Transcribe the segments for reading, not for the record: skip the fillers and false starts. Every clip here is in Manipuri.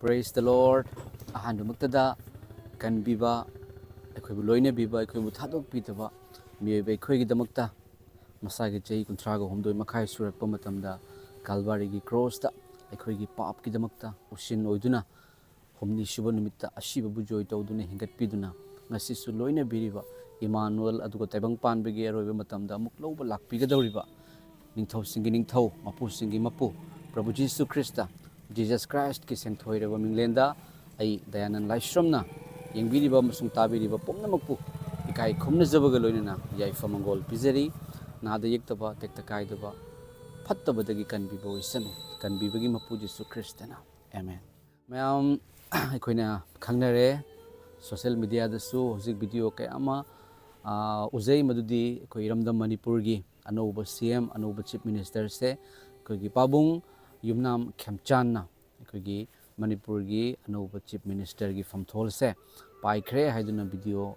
Praise the Lord. Ahandu muktada Kanbiba akhoi loine biba akhoi thadok pitaba miyobai khoi gi damakta masagi chei kuntraga homdoi makhai surakpa matamda Calvary gi cross da akhoi gi pap gi damakta usin oiduna homni shuba numitta ashiba bujoi tawduna hingat piduna ngasi su loine biriba Emmanuel adugo taibang panbege aroiba matamda amuk loba lakpiga dawriba ningthau singi ningthau mapu singi mapu Prabhu Jesu Christa Jesus Christ ki sengthoiraba minglenda ai dayanan laisramna yengbiriba masung tabiriba pomnamakpu ikai khumna jabaga loinana yaifa mangol pizari nada yektaba tekta kaidaba phattabadagi kanbiba oisanu kanbibagi mapu Jesu Christana amen mayam aikoina khangnare social media da su hojik video kayama uzai madudi koi ramdam Manipur gi Anouba CM Anouba Chief Minister se kogi pabung yumnam khemchanna kogi Manipur gi Anouba Chief Minister gi famthol se paikre haiduna video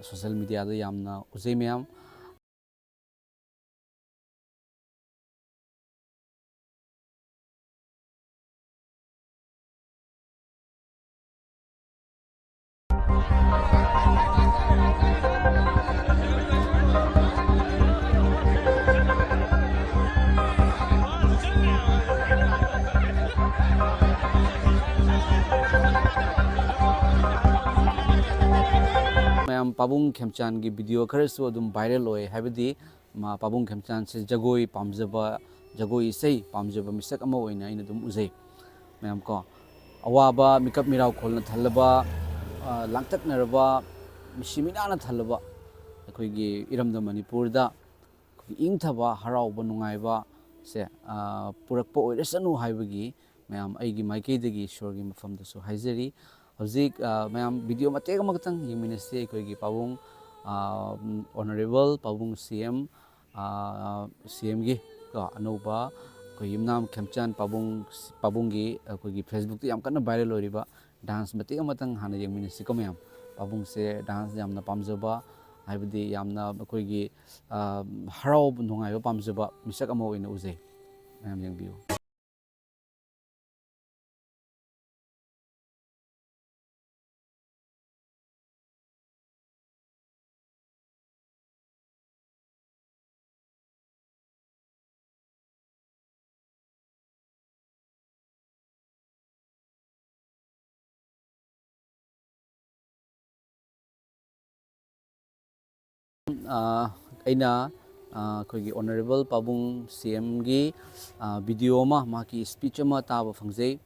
social media da yamna uzai mayam mayam pabung khemchan gi video kharasu adum viral hoy habidi ma pabung khemchan se jagoi pamjaba jagoi sei pamjaba misak ama oina ina dum uzai mayam ko awaba mikap mirau kholna thalaba langtak naraba misimina na thalaba akhoi gi iramda Manipur da ingthaba harauba nungaiba se purakpa oirasanu haibagi mayam aigi maikei shorgi mafamda su haizari hojik mayam video matega makatang yingminase akhoi pabung honorable pabung CM CM gi Anouba akhoi yimnam khemchan pabung gi akhoi Facebook yam kana viral oriba dance matega matang hana yingminase ko mayam pabung se dance yamna pamjaba haibadi yamna akhoi harau nungaiba pamjaba misak ama oina uzai mayam yengbiu aina akhoi honorable pabung CM gi video ma maki speech ama taba phangjai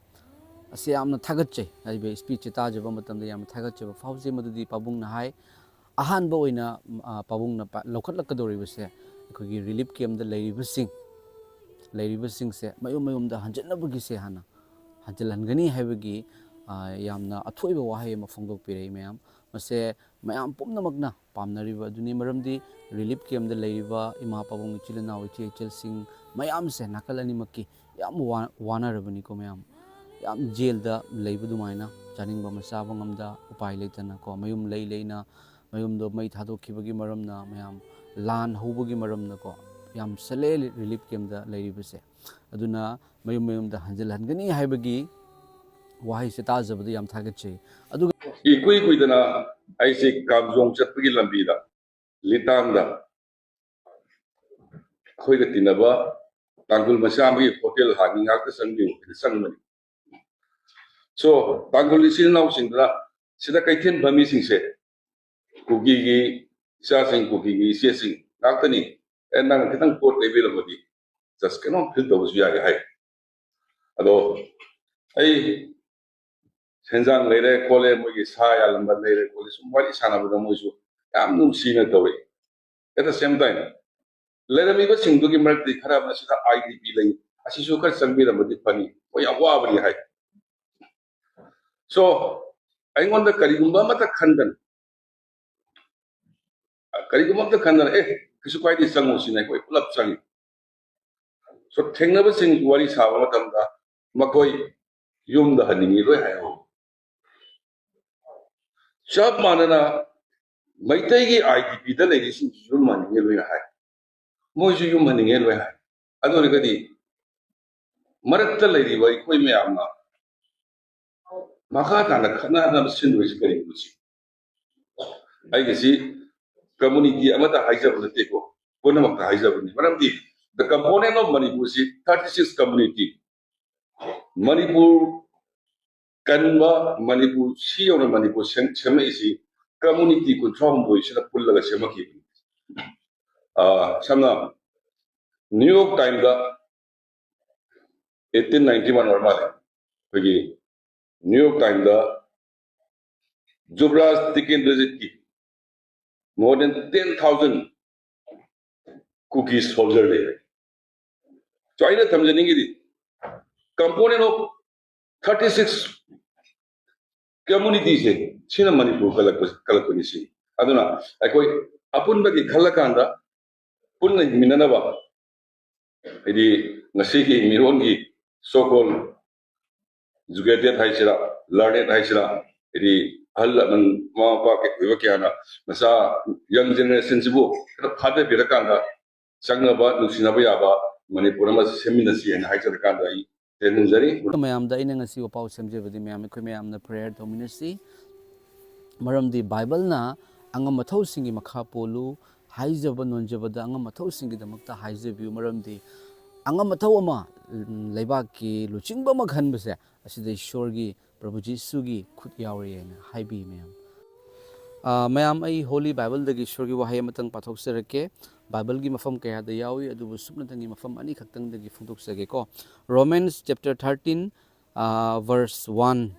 ase yamna thagatchai haibe speech ta jaba matamda yamna thagatchaba fauji madudi pabung na hai ahan ba oina pabung na lokhat lakadori base akhoi relief camp da leiriba sing se mayum da hanjanabagi se hana hanjalhangani haibagi yamna athoiba wahai ma phongdok pirei mayam mase mayam pumnamakna pamnariba aduni maramdi relief camp da leiriba ima pabung chilana oichi chel sing mayam se nakalani makki yam wanarabani ko mayam yam jail da leibu dumaina chaningba masaba ngamda upai leitana ko mayum leina mayum do mai thadokibagi maramna mayam lan hobagi maramna ko yam sale relief camp da leiribase aduna mayum da hanjalhangani haibagi wahai se tajabada yam thagachei adu ikui dana aise kamjong chatpagi lambi da litang da khoi ga tinaba tangul masami hotel hangi ngak ta sangmani so tangul isil nau singda sida kaithen bami singse kugi gi sa sing kugi gi se sing naktani enang kitang pot level modi just cannot feel those ya hai ado ai senjang leire kole mogi sa ya lamba leire kole sumwali sana bada moisu yam num sina tawi at the same time lerami ba singdu gi mar di khara na sida IDP lei asisu kar sangbi da madi pani o ya wa bari hai so aingon da karigumba mata khandan kisu kwai di sangu sinai koi pulap sangi so thengna ba sing wari sawa matam da makoi yum da haningi loi hai ho chap manana maitai gi IDP da lei sing yum maninge loi hai moju yum maninge loi hai ado re gadi marakta lei ri bai koi me amna makha tana khana na sin wis kari kusi ai gesi community amata haijab na teko kona makta haijab ni maramdi the component of Manipur is 36 community Manipur kanba Manipur si or Manipur sema isi community control boy sila pullaga sema ki samna New York Times da 1891 or male pagi New York Times da Jubraj Tikin visit ki more than 10,000 cookies soldier day. So I know the component of 36 communities in China Manipur Kalakunisi. Aduna, I quite upon the Kalakanda, Punna Minanaba, the Nasiki Mirongi, so called Zugated Haishira, Lardet Haishira, the Halaman Mapa Vivakiana, Masa, young generation Sibu, Pata Pirakanda, Sangaba, Nusinabayaba, Manipurama Seminasi and Haicharakanda, Tenunzari. mayamda ina ngasi opau semjebadi mayam ko mayamna prayer dominasi maramdi Bible na angam mathau singi makha polu haijaba nonjabada angam mathau singi damakta haijabiu maramdi angam mathau ama leibak ki luchingba maghan base asida ishorgi Prabhu Jesu gi khut yauri na haibi mayam mayam ai Holy Bible dagi ishorgi wahai amatang pathok serake Bible gi mafam kaya da yawi adubu supna tangi mafam ani khaktang dagi phungtok sage ko Romans chapter 13 verse 1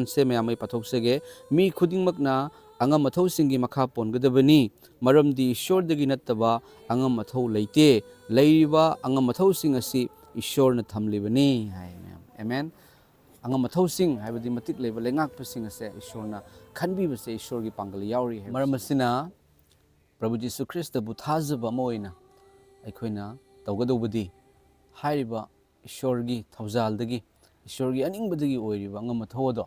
se mayam ai pathok sage mi khuding makna angam mathau singi makha pon gadabani maramdi ishor dagi nattaba angam mathau leite leiriba angam mathau sing asi ishor na thamlibani hai mayam amen angam mathau sing haibadi matik leba lengak pasing ase ishor na Kanbiba se ishor gi pangal yauri hai maram asina Prabhu Jesu Christa bu thazaba moina aikoina tawgadobadi hairiba ishorgi thawjaldagi ishorgi aningbadagi oiriba angam mathodo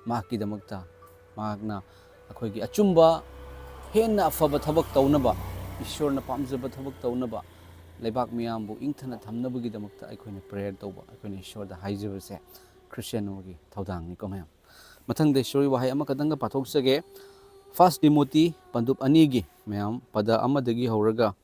maki damakta magna akoigi achumba henna afaba thabak tawnaba ishorna pamjaba thabak tawnaba leibak miyambu ingthana thamnabagi damakta aikoina prayer tawba aikoina ishorda haijabase Christian ogi thawdang ni komam mathangde ishori wahai ama kadanga pathok sage First Timothy Pandup Anigi mayam pada amadagi hauraga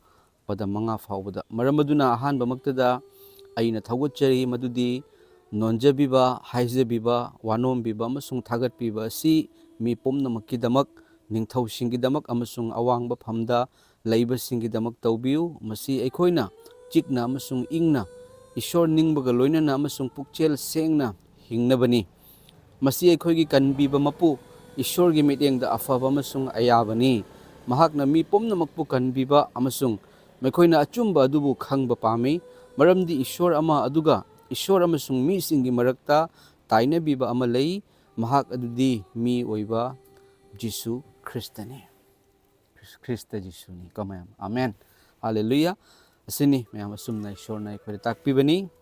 pada manga faubada maramaduna ahanba maktada aina thawgatchari madudi nonjabiba haijabiba wanombiba amasung thagatpiba si mi pomnamakkidamak ningthausingidamak amasung awangba phamda leibasinggidamak tawbiu masi aikoina chikna amasung ingna ishor ningbaga loinana amasung pukchel sengna hingnabani masi aikoigi Kanbiba Mapu Ishor gi miteng da afaba amasung ayabani mahakna mi pomnamakpu Kanbiba amasung mekoina achumba adubu khangba pami maramdi Ishor ama aduga Ishor amasung mi singi marakta tainabiba ama lei mahak adudi mi oiba Jesu Christa ni Christa Jesu ni kamayam amen hallelujah asini mayam asumna Ishor na ikhoi takpibani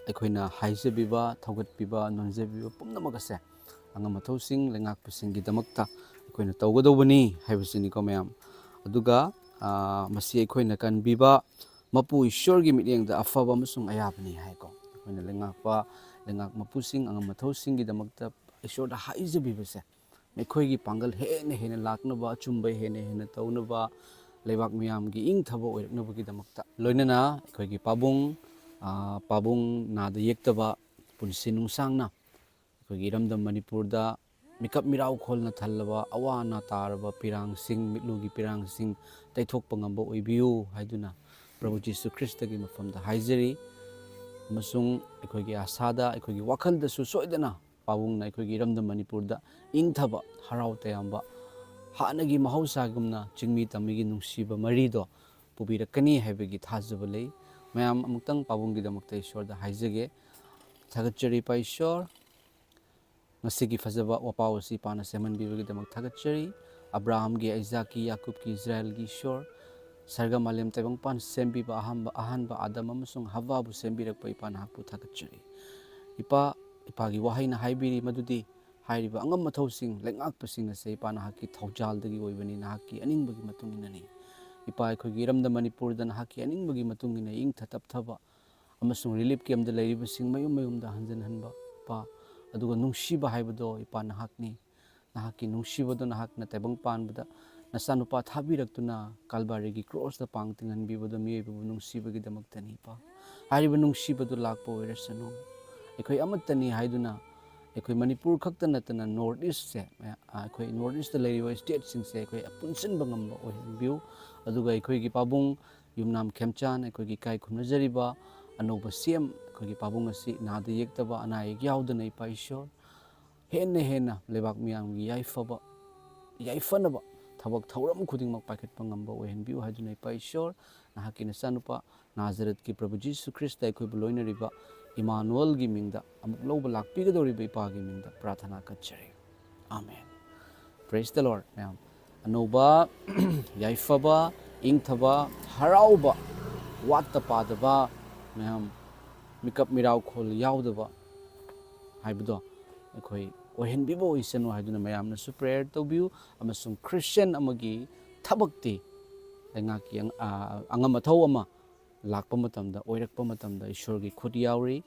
aikoina haijabiba thawgatpiba nonjabiba pomnamakase angam mathau sing lengak pasinggi damakta aikoina tawgadobani haibasini ko mayam aduga masi aikoina Kanbiba Mapu ishorgi miteng da afaba amasung ayabani haiko aikoina lengak mapu sing angam mathau singgi damakta ishor da haijabibase mekoigi pangal hene laknaba achumba hene tawnaba leibak miyamgi ingthaba oiraknabagi damakta loinana aikoigi pabung nada yektaba punsi nungsangna aikoigi iramdam Manipurda mikap mirau kholna thallaba awana taraba pirangsing mitlugi pirangsing taithokpa ngamba oibiu haiduna Prabhu Jesu Christa gi mafamda haijari amasung aikoigi asada aikoigi wakhalda su soidana pabungna aikoigi iramdam Manipurda ingthaba harau tayamba hanagi mahausagumna chingmi tamigi nungsiba marido pubirakani haibagi thajaba lei mayam amutang pabunggi damakta ishorda haijage thagatchari pa ishor ngasigi fazaba wapau si pana semanbibagi damak thagatchari Abrahamgi Isaacki Yakubki Israelgi ishor sarga malem taibang pan sembiba ahanba Adam amasung Hawa bu sembirakpa ipana hakpu thagatchari ipagi wahaina haibiri madudi hairiba angam mathosing lengakpasing ase ipana hakki thawjaldagi oibani nahakki aningbagi matunginani ipa aikoigi iramda Manipurda nahakki aningbagi matungina ingtha tapthaba amasung relief camp da leiribasing mayumda hanjanhanba pa ꯑꯗꯨꯒ ꯅꯨꯡꯁꯤꯕ ꯍꯥꯏꯕꯗꯣ ꯏꯄꯥ ꯅꯍꯥꯛꯅꯤ ꯅꯍꯥꯛꯀꯤ ꯅꯨꯡꯁꯤꯕꯗꯣ ꯅꯍꯥꯛꯅ ꯇꯥꯏꯕꯪ ꯄꯥꯟꯕꯗ ꯅꯆꯥꯅꯨꯄꯥ ꯊꯥꯕꯤꯔꯛꯇꯨꯅ ꯀꯥꯜꯕꯥꯔꯤꯒꯤ ꯀ꯭ꯔꯣꯁꯇ ꯄꯥꯡ ꯇꯤꯡꯍꯟꯕꯤꯕꯗꯣ ꯃꯤꯑꯣꯏꯕꯕꯨ ꯅꯨꯡꯁꯤꯕꯒꯤꯗꯃꯛꯇꯅꯤ ꯏꯄꯥ ꯍꯥꯏꯔꯤꯕ ꯅꯨꯡꯁꯤꯕꯗꯨ ꯂꯥꯛꯄ ꯑꯣꯏꯔꯁꯅꯨ ꯑꯩꯈꯣꯏ ꯑꯃꯠꯇꯅꯤ ꯍꯥꯏꯗꯨꯅ ꯑꯩꯈꯣꯏ ꯃꯅꯤꯄꯨꯔ ꯈꯛꯇ ꯅꯠꯇꯅ ꯅꯣꯔꯠ ꯏꯁꯁꯦ ꯑꯩꯈꯣꯏ ꯅꯣꯔꯠ ꯏꯁꯇ ꯂꯩꯔꯤꯕ ꯁ꯭ꯇꯦꯠꯁꯤꯡꯁꯦ ꯑꯩꯈꯣꯏ ꯄꯨꯟꯁꯤꯟꯕ ꯉꯝꯕ ꯑꯣꯏꯍꯟꯕꯤꯌꯨ ꯑꯗꯨꯒ ꯑꯩꯈꯣꯏꯒꯤ ꯄꯥꯕꯨꯡ ꯌꯨꯝꯅꯥꯝ ꯈꯦꯝꯆꯥꯟ ꯑꯩꯈꯣꯏꯒꯤ ꯏꯀꯥꯏ ꯈꯨꯝꯅꯖꯔꯤꯕ ꯑꯅꯧꯕ CM ꯑꯩꯈꯣꯏꯒꯤ ꯄꯥꯕꯨꯡ ꯑꯁꯤ ꯅꯥꯗ ꯌꯦꯛꯇꯕ ꯑꯅꯥ ꯑꯌꯦꯛ ꯌꯥꯎꯗꯅ ꯏꯄꯥ ꯏꯁꯣꯔ ꯍꯦꯟꯅ ꯂꯩꯕꯥꯛ ꯃꯤꯌꯥꯝꯒꯤ ꯌꯥꯏꯐꯅꯕ ꯊꯕꯛ ꯊꯧꯔꯝ ꯈꯨꯗꯤꯡꯃꯛ ꯄꯥꯏꯈꯠꯄ ꯉꯝꯕ ꯑꯣꯏꯍꯟꯕꯤꯌꯨ ꯍꯥꯏꯗꯨꯅ ꯏꯄꯥ ꯏꯁꯣꯔ ꯅꯍꯥꯛꯀꯤ ꯅꯆꯥꯅꯨꯄꯥ ꯅꯥꯖꯔꯠꯀꯤ ꯄ꯭ꯔꯚꯨ ꯖꯤꯁꯨ ꯈ꯭ꯔꯤꯁꯇ ꯑꯩꯈꯣꯏꯕꯨ ꯂꯣꯏꯅꯔꯤꯕ ꯏꯃꯥꯅꯨꯑꯦꯜꯒꯤ ꯃꯤꯡꯗ ꯑꯃꯨꯛ ꯂꯧꯕ ꯂꯥꯛꯄꯤꯒꯗꯧꯔꯤꯕ ꯏꯄꯥꯒꯤ ꯃꯤꯡꯗ ꯄ꯭ꯔꯥꯊꯅꯥ ꯀꯠꯆꯔꯤ ꯑꯥꯃꯦꯟ ꯄ꯭ꯔꯦꯁ ꯗ ꯂꯣꯔꯗ ꯃꯌꯥꯝ ꯑꯅꯧꯕ ꯌꯥꯏꯐꯕ ꯏꯪꯊꯕ ꯍꯔꯥꯎꯕ ꯋꯥꯠꯇ ꯄꯥꯗꯕ ꯃꯌꯥꯝ ꯃꯤꯀꯞ ꯃꯤꯔꯥꯎꯈꯣꯜ ꯌꯥꯎꯗꯕ ꯍꯥꯏꯕꯗꯣ ꯑꯩꯈꯣꯏ ꯑꯣꯏꯍꯟꯕꯤꯕ ꯑꯣꯏꯁꯅꯨ ꯍꯥꯏꯗꯨꯅ ꯃꯌꯥꯝꯅꯁꯨ ꯄ꯭ꯔꯦꯌꯔ ꯇꯧꯕꯤꯌꯨ ꯑꯃꯁꯨꯡ ꯈ꯭ꯔꯤꯁꯇꯤꯌꯟ ꯑꯃꯒꯤ ꯊꯕꯛꯇꯤ ꯂꯩꯉꯥꯛꯀꯤ ꯑꯉꯝ ꯑꯊꯧ ꯑꯃ ꯂꯥꯛꯄ ꯃꯇꯝꯗ ꯑꯣꯏꯔꯛꯄ ꯃꯇꯝꯗ ꯏꯁꯣꯔꯒꯤ ꯈꯨꯠ ꯌꯥꯎꯔꯤ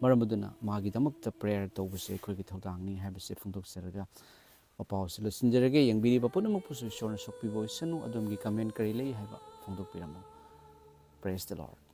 ꯃꯔꯝ ꯑꯗꯨꯅ ꯃꯥꯒꯤꯗꯃꯛꯇ ꯄ꯭ꯔꯦꯌꯔ ꯇꯧꯕꯁꯦ ꯑꯩꯈꯣꯏꯒꯤ ꯊꯧꯗꯥꯡꯅꯤ ꯍꯥꯏꯕꯁꯦ ꯐꯣꯡꯗꯣꯛꯆꯔꯒ ꯃꯄꯥꯎꯁꯤ ꯂꯣꯏꯁꯤꯟꯖꯔꯒꯦ ꯌꯦꯡꯕꯤꯔꯤꯕ ꯄꯨꯝꯅꯃꯛꯄꯨꯁꯨ ꯏꯁꯣꯔꯅ ꯁꯣꯛꯄꯤꯕ ꯑꯣꯏꯁꯅꯨ ꯑꯗꯣꯝꯒꯤ ꯀꯃꯦꯟ ꯀꯔꯤ ꯂꯩ ꯍꯥꯏꯕ ꯐꯣꯡꯗꯣꯛꯄꯤꯔꯝꯃꯨ ꯄ꯭ꯔꯦꯁ ꯗ ꯂꯣꯔꯗ